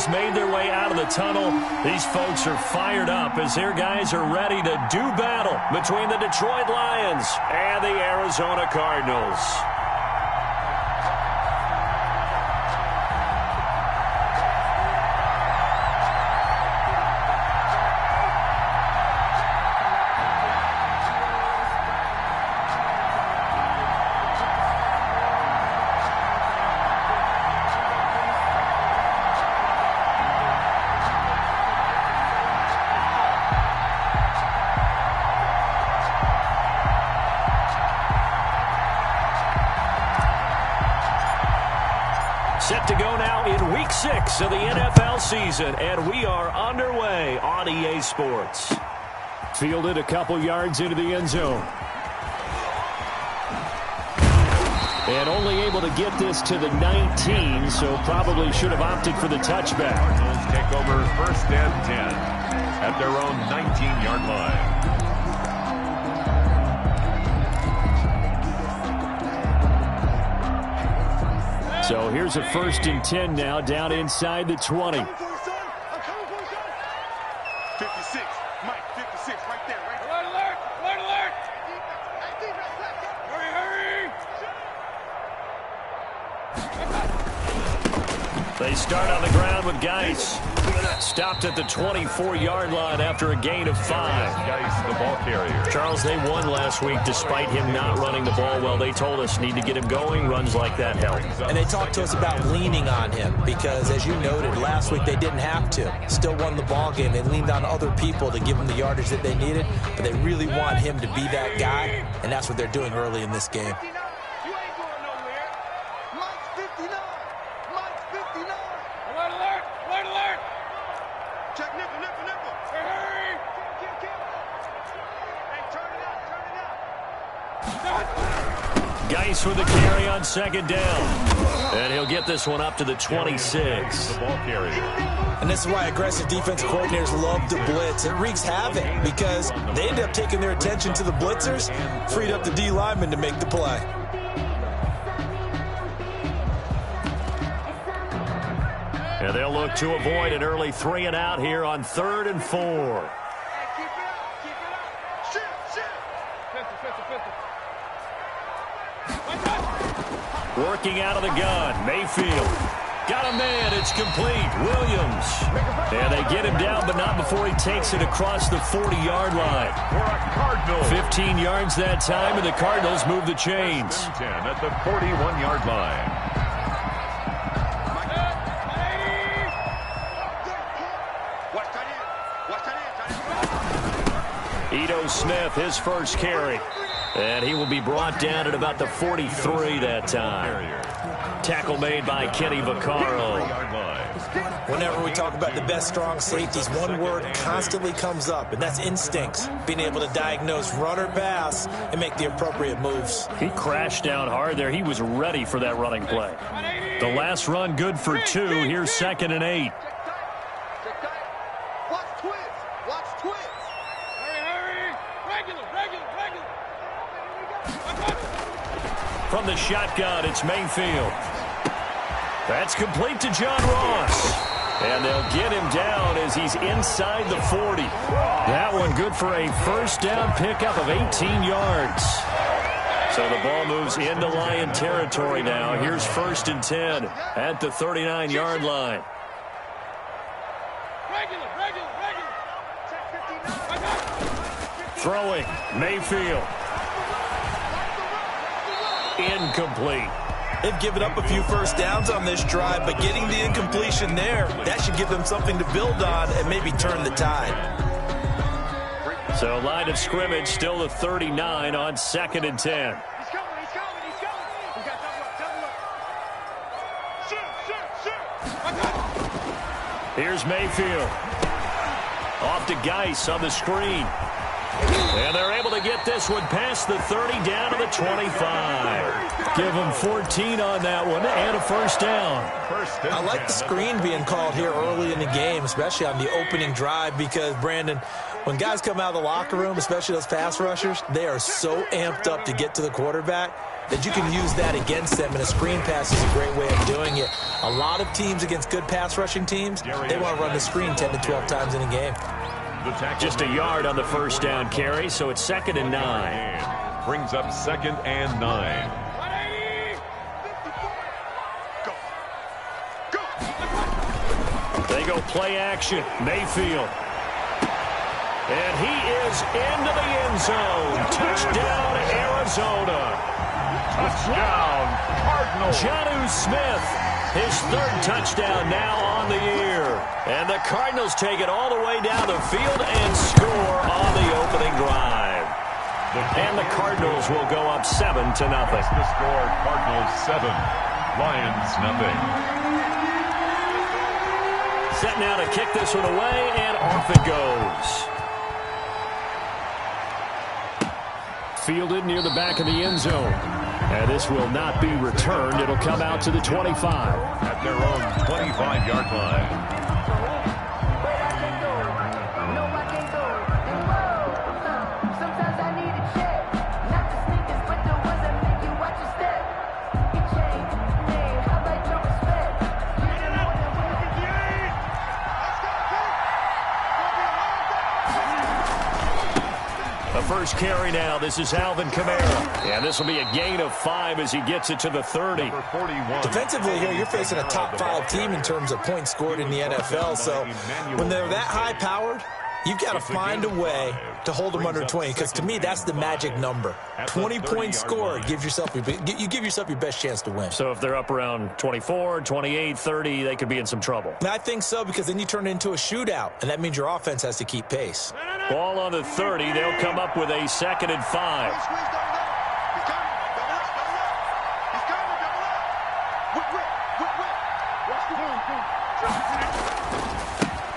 just made their way out of the tunnel. These folks are fired up as their guys are ready to do battle between the Detroit Lions and the Arizona Cardinals. Set to go now in Week 6 of the NFL season, and we are underway on EA Sports. Fielded a couple yards into the end zone. And only able to get this to the 19, so probably should have opted for the touchback. Cardinals take over 1st and 10 at their own 19-yard line. So here's a 1st and 10 now, down inside the 20. 56, Mike, 56, right there, right there. Alert, alert, alert, alert! Hurry, hurry! They start on the ground with Geis. Stopped at the 24-yard line after a gain of 5. Geis, the ball carrier. Charles, they won last week despite him not running the ball well. They told us need to get him going. Runs like that help. And they talked to us about leaning on him because, as you noted, last week they didn't have to. Still won the ball game. They leaned on other people to give them the yardage that they needed, but they really want him to be that guy, and that's what they're doing early in this game. Geis with the carry on 2nd down. And he'll get this one up to the 26. The ball carrier. And this is why aggressive defensive coordinators love to blitz. It wreaks havoc because they end up taking their attention to the blitzers, freed up the D lineman to make the play. And they'll look to avoid an early 3 and out here on 3rd and 4. Working out of the gun, Mayfield. Got a man, it's complete. Williams. And they get him down, but not before he takes it across the 40-yard line. For a Cardinal. 15 yards that time, and the Cardinals move the chains. 10 at the 41-yard line. Ito Smith, his first carry. And he will be brought down at about the 43 that time. Tackle made by Kenny Vaccaro. Whenever we talk about the best strong safeties, one word constantly comes up, and that's instincts. Being able to diagnose run or pass and make the appropriate moves. He crashed down hard there. He was ready for that running play. The last run good for 2. Here's 2nd and 8. From the shotgun, it's Mayfield. That's complete to John Ross. And they'll get him down as he's inside the 40. That one good for a 1st down pickup of 18 yards. So the ball moves into Lion territory now. Here's 1st and 10 at the 39-yard line. Throwing, Mayfield. Incomplete. They've given up a few 1st downs on this drive, but getting the incompletion there, that should give them something to build on and maybe turn the tide. So line of scrimmage still the 39 on 2nd and 10. Here's Mayfield. Off to Geis on the screen. And they're able to get this one past the 30 down to the 25. Give them 14 on that one and a 1st down. I like the screen being called here early in the game, especially on the opening drive, because, Brandon, When guys come out of the locker room, especially those pass rushers, they are so amped up to get to the quarterback that you can use that against them, and a screen pass is a great way of doing it. A lot of teams against good pass rushing teams, they want to run the screen 10 to 12 times in a game. Just a yard on the first down carry, so it's 2nd and 9. Brings up 2nd and 9. They go play action. Mayfield. And he is into the end zone. Touchdown, Arizona. Touchdown, Cardinals. Jonnu Smith, his 3rd touchdown now on the year. And the Cardinals take it all the way down the field and score on the opening drive. And the Cardinals will go up 7-0. The score, Cardinals 7, Lions nothing. Set now to kick this one away, and off it goes. Fielded near the back of the end zone. And this will not be returned. It'll come out to the 25. At their own 25-yard line. First carry now. This is Alvin Kamara. And this will be a gain of 5 as he gets it to the 30. Defensively here, you're facing a top 5 team in terms of points scored in the NFL. So when they're that high-powered, you've got to find a way to hold them under 20, because to me, that's the magic number. 20 points scored, you give yourself your best chance to win. So if they're up around 24, 28, 30, they could be in some trouble. I think so, because then you turn it into a shootout, and that means your offense has to keep pace. Ball on the 30. They'll come up with a 2nd and 5.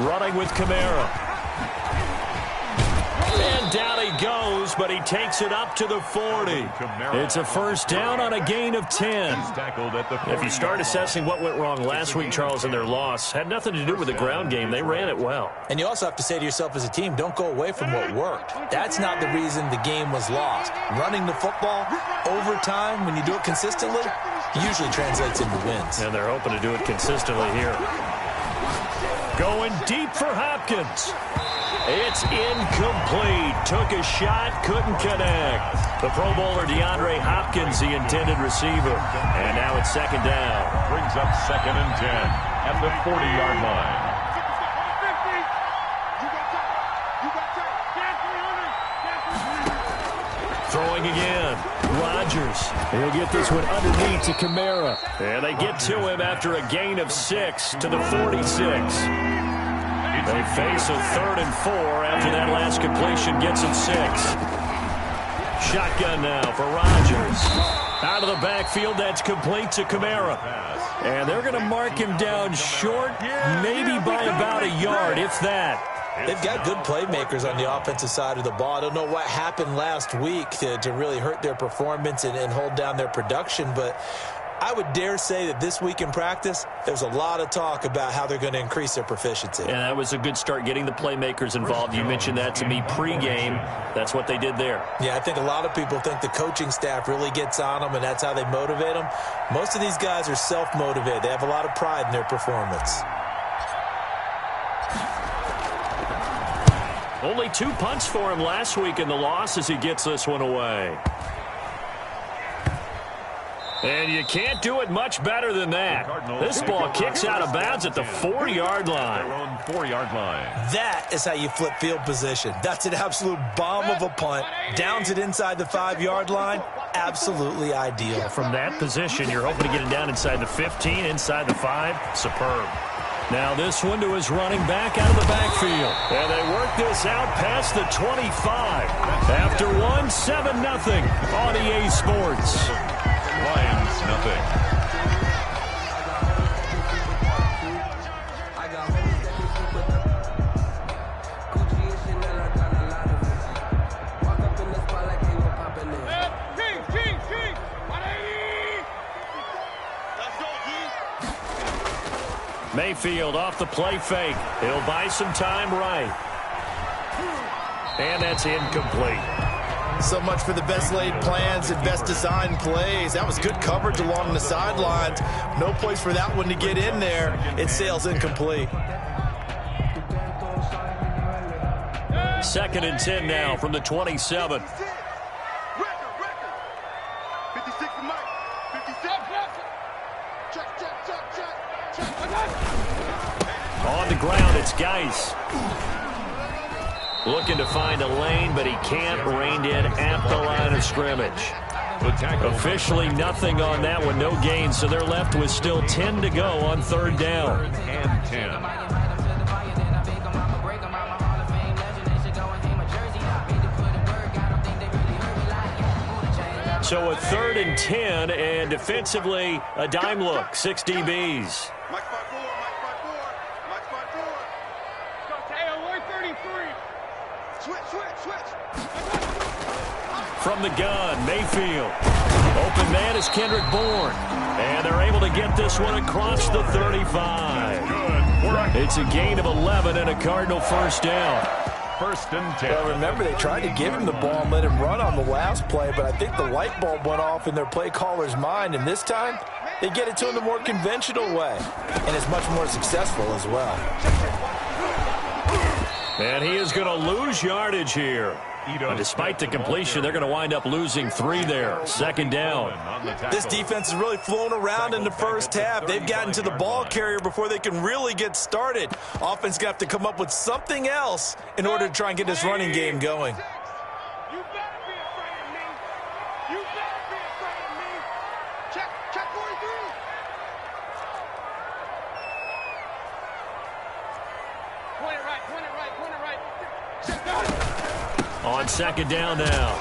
Running with Kamara. And down he goes, but he takes it up to the 40. It's a first down on a gain of 10. If you start assessing what went wrong last week, Charles, in their loss, had nothing to do with the ground game. They ran it well. And you also have to say to yourself as a team, don't go away from what worked. That's not the reason the game was lost. Running the football over time, when you do it consistently, usually translates into wins. And they're hoping to do it consistently here. Going deep for Hopkins. It's incomplete. Took a shot, couldn't connect. The Pro Bowler DeAndre Hopkins, the intended receiver. And now it's 2nd down. Brings up 2nd and 10 at the 40-yard line. Throwing again. Rodgers. He'll get this one underneath to Kamara. And they get to him after a gain of 6 to the 46. They face a 3rd and 4 after that last completion gets them 6. Shotgun now for Rodgers. Out of the backfield, that's complete to Kamara. And they're going to mark him down short, maybe by about a yard, if that. They've got good playmakers on the offensive side of the ball. I don't know what happened last week to really hurt their performance and hold down their production, but I would dare say that this week in practice, there's a lot of talk about how they're going to increase their proficiency. And that was a good start, getting the playmakers involved. You mentioned that to me pregame. That's what they did there. Yeah, I think a lot of people think the coaching staff really gets on them, and that's how they motivate them. Most of these guys are self-motivated. They have a lot of pride in their performance. Only 2 punts for him last week in the loss as he gets this one away. And you can't do it much better than that. This ball kicks out of bounds at the 4-yard line. That is how you flip field position. That's an absolute bomb of a punt. Downs it inside the 5-yard line. Absolutely ideal. From that position, you're hoping to get it down inside the 15, inside the 5. Superb. Now this one to his running back out of the backfield. And they work this out past the 25. After 7-0 on EA Sports. Lions nothing. Mayfield off the play fake. He'll buy some time right. And that's incomplete. So much for the best laid plans and best designed plays. That was good coverage along the sidelines. No place for that one to get in there. It sails incomplete. 2nd and 10 now from the 27. Record. 56 for Mike. 56. Check. On the ground, it's Geis. Looking to find a lane, but he can't. Reined in at the line of scrimmage. Officially nothing on that one, no gain, so they're left with still 10 to go on 3rd down. And 10. So a 3rd and 10, and defensively, a dime look, 6 DBs. Mike 5-4. Mike 5-4. Go, Teo, 133. Switch. From the gun, Mayfield. Open man is Kendrick Bourne. And they're able to get this one across the 35. It's a gain of 11 and a Cardinal 1st down. 1st and 10. Well, remember, they tried to give him the ball and let him run on the last play, but I think the light bulb went off in their play caller's mind, and this time they get it to him the more conventional way, and it's much more successful as well. And he is going to lose yardage here. And despite the completion, they're going to wind up losing 3 there. 2nd down. This defense is really flown around in the first half. They've gotten to the ball carrier before they can really get started. Offense going to have to come up with something else in order to try and get this running game going. You better be afraid of me. You better be afraid of me. Check 43. Point it right. On 2nd down now.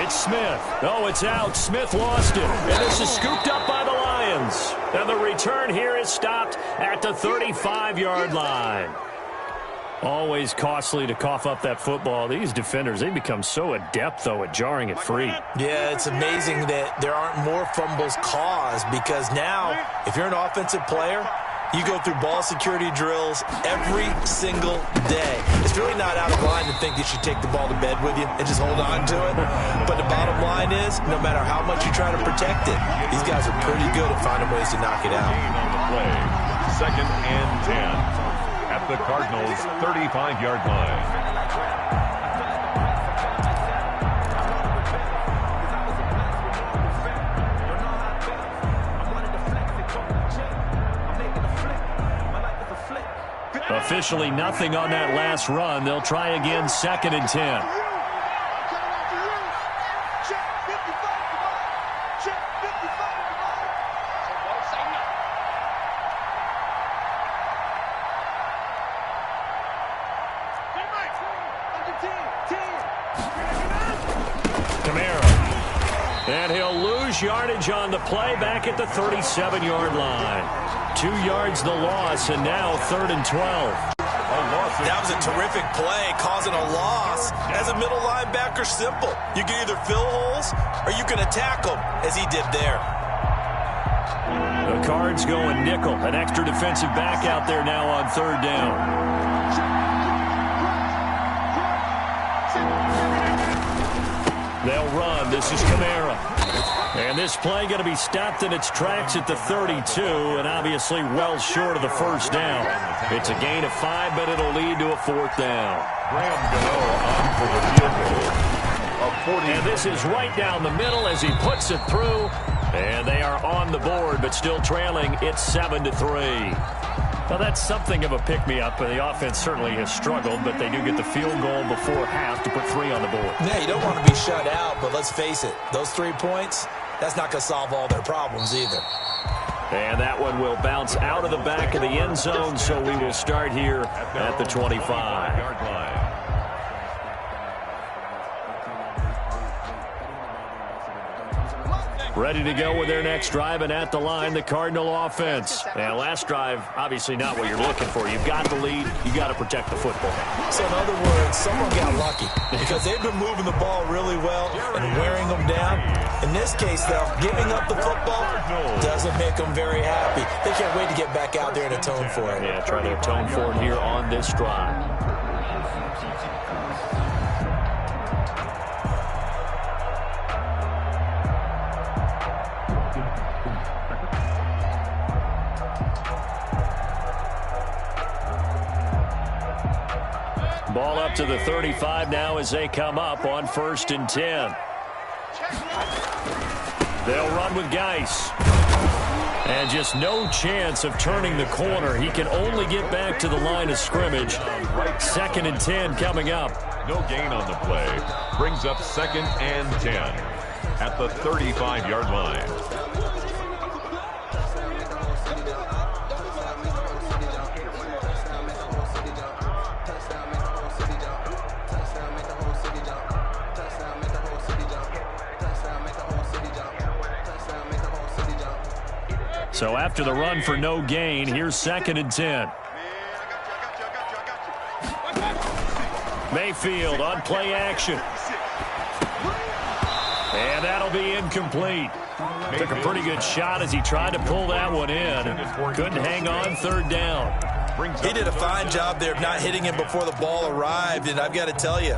It's Smith. Oh, it's out. Smith lost it. And this is scooped up by the Lions. And the return here is stopped at the 35-yard line. Always costly to cough up that football. These defenders, they become so adept, though, at jarring it free. Yeah, it's amazing that there aren't more fumbles caused, because now, if you're an offensive player, you go through ball security drills every single day. It's really not out of line to think you should take the ball to bed with you and just hold on to it. But the bottom line is, no matter how much you try to protect it, these guys are pretty good at finding ways to knock it out. On the play. 2nd and 10 at the Cardinals' 35-yard line. Officially nothing on that last run. They'll try again, 2nd and 10. And he'll lose yardage on the play back at the 37-yard line. 2 yards the loss, and now 3rd and 12. That was a terrific play, causing a loss. As a middle linebacker, simple. You can either fill holes or you can attack them, as he did there. The Cards going nickel. An extra defensive back out there now on 3rd down. They'll run. This is Kamara. And this play going to be stopped in its tracks at the 32, and obviously well short of the 1st down. It's a gain of 5, but it'll lead to a 4th down. Graham Gano on for the field goal of 40. And this is right down the middle as he puts it through. And they are on the board, but still trailing. It's 7-3. Well, that's something of a pick-me-up. The offense certainly has struggled, but they do get the field goal before half to put 3 on the board. Yeah, you don't want to be shut out, but let's face it, those 3 points, that's not going to solve all their problems either. And that one will bounce out of the back of the end zone, so we will start here at the 25-yard line. Ready to go with their next drive, and at the line, the Cardinal offense. And last drive, obviously not what you're looking for. You've got the lead. You've got to protect the football. So in other words, someone got lucky because they've been moving the ball really well and wearing them down. In this case, though, giving up the football doesn't make them very happy. They can't wait to get back out there and atone for it. Yeah, try to atone for it here on this drive. Ball up to the 35 now as they come up on 1st and 10. They'll run with Geis. And just no chance of turning the corner. He can only get back to the line of scrimmage. 2nd and 10 coming up. No gain on the play. Brings up 2nd and 10 at the 35-yard line. So after the run for no gain, here's 2nd and 10. Mayfield on play action. And that'll be incomplete. Took a pretty good shot as he tried to pull that one in. Couldn't hang on 3rd down. He did a fine job there of not hitting him before the ball arrived, and I've got to tell you,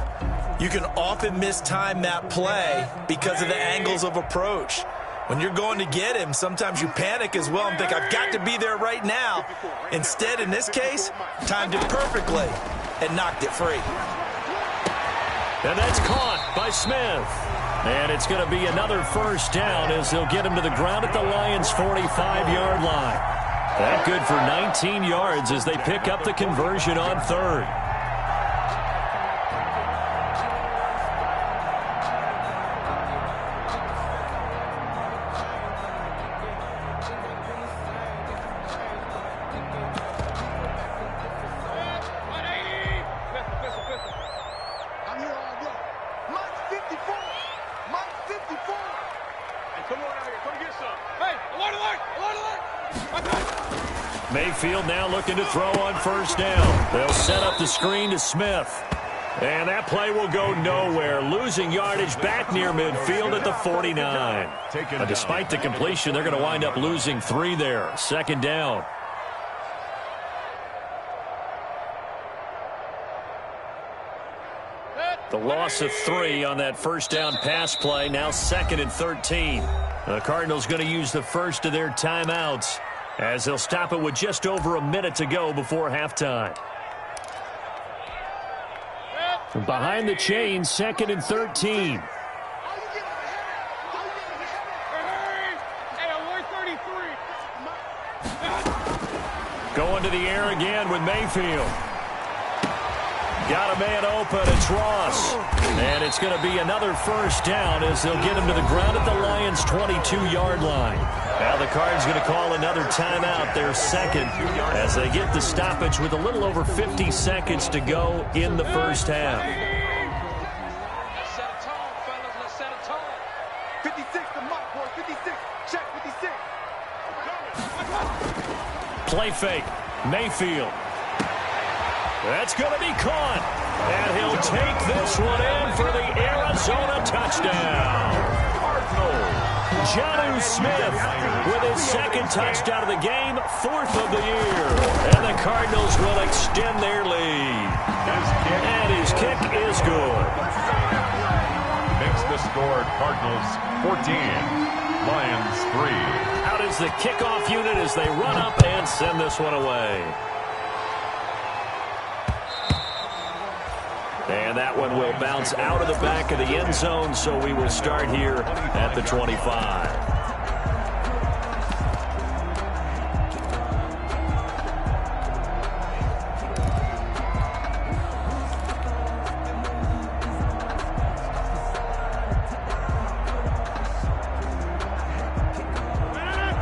you can often mistime that play because of the angles of approach. When you're going to get him, sometimes you panic as well and think, I've got to be there right now. Instead, in this case, timed it perfectly and knocked it free. And that's caught by Smith. And it's going to be another 1st down as they'll get him to the ground at the Lions' 45-yard line. That good for 19 yards as they pick up the conversion on 3rd. Mayfield now looking to throw on 1st down. They'll set up the screen to Smith. And that play will go nowhere. Losing yardage back near midfield at the 49. But despite the completion, they're going to wind up losing 3 there. 2nd down. The loss of 3 on that 1st down pass play. Now 2nd and 13. The Cardinals going to use the first of their timeouts as they'll stop it with just over a minute to go before halftime. From behind the chains, 2nd and 13. Going to the air again with Mayfield. Got a man open. It's Ross. And it's going to be another 1st down as they'll get him to the ground at the Lions' 22-yard line. Now the Cards going to call another timeout, their 2nd, as they get the stoppage with a little over 50 seconds to go in the 1st half. Let's set a tone, fellas. Let's set a tone. 56 to Mike, boy. 56. Check 56. Play fake. Mayfield. That's going to be caught. And he'll take this one in for the Arizona touchdown. Cardinals. Jonnu Smith with his 2nd touchdown of the game, 4th of the year. And the Cardinals will extend their lead. And his kick is good. Makes the score Cardinals 14, Lions 3. Out is the kickoff unit as they run up and send this one away. And that one will bounce out of the back of the end zone, so we will start here at the 25.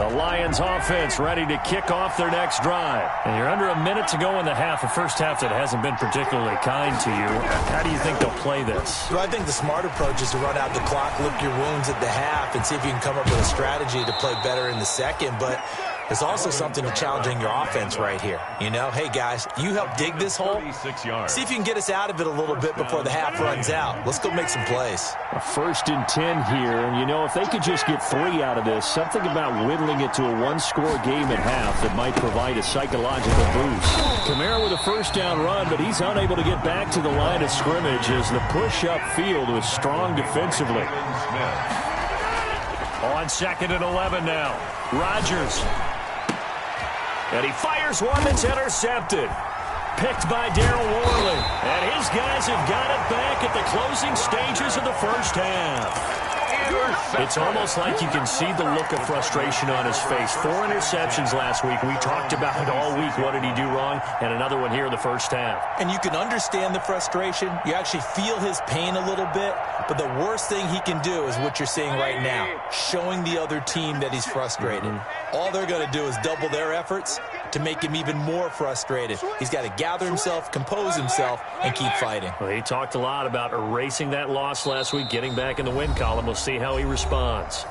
Lions offense ready to kick off their next drive. And you're under a minute to go in the half, a first half that hasn't been particularly kind to you. How do you think they'll play this? Well, I think the smart approach is to run out the clock, lick your wounds at the half, and see if you can come up with a strategy to play better in the 2nd. But there's also something to challenging your offense right here. You know, hey, guys, you help dig this hole. See if you can get us out of it a little bit before the half runs out. Let's go make some plays. A 1st and 10 here, and you know, if they could just get 3 out of this, something about whittling it to a one-score game at half that might provide a psychological boost. Kamara with a 1st down run, but he's unable to get back to the line of scrimmage as the push upfield was strong defensively. On 2nd and 11 now, Rodgers. And he fires one that's intercepted. picked by Darryl Worley. And his guys have got it back at the closing stages of the first half. It's almost like you can see the look of frustration on his face. 4 interceptions last week. We talked about it all week. What did he do wrong? And another one here in the first half. And you can understand the frustration. You actually feel his pain a little bit. But the worst thing he can do is what you're seeing right now, showing the other team that he's frustrated. All they're going to do is double their efforts to make him even more frustrated. He's got to gather himself, compose himself, and keep fighting. Well, he talked a lot about erasing that loss last week, getting back in the win column. We'll see how he responds.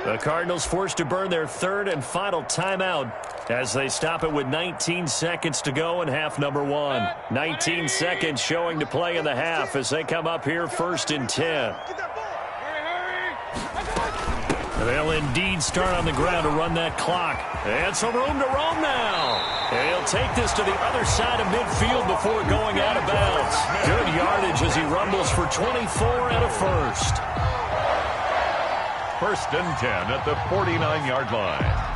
The Cardinals forced to burn their third and final timeout as they stop it with 19 seconds to go in half number 1. 19 seconds showing to play in the half as they come up here 1st and 10. They'll indeed start on the ground to run that clock. And some room to roam now. And he'll take this to the other side of midfield before going out of bounds. Good yardage as he rumbles for 24 and a first. 1st and 10 at the 49-yard line.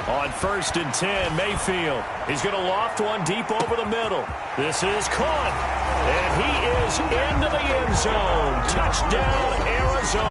On 1st and 10, Mayfield. He's going to loft one deep over the middle. This is caught. And he is into the end zone. Touchdown, Arizona.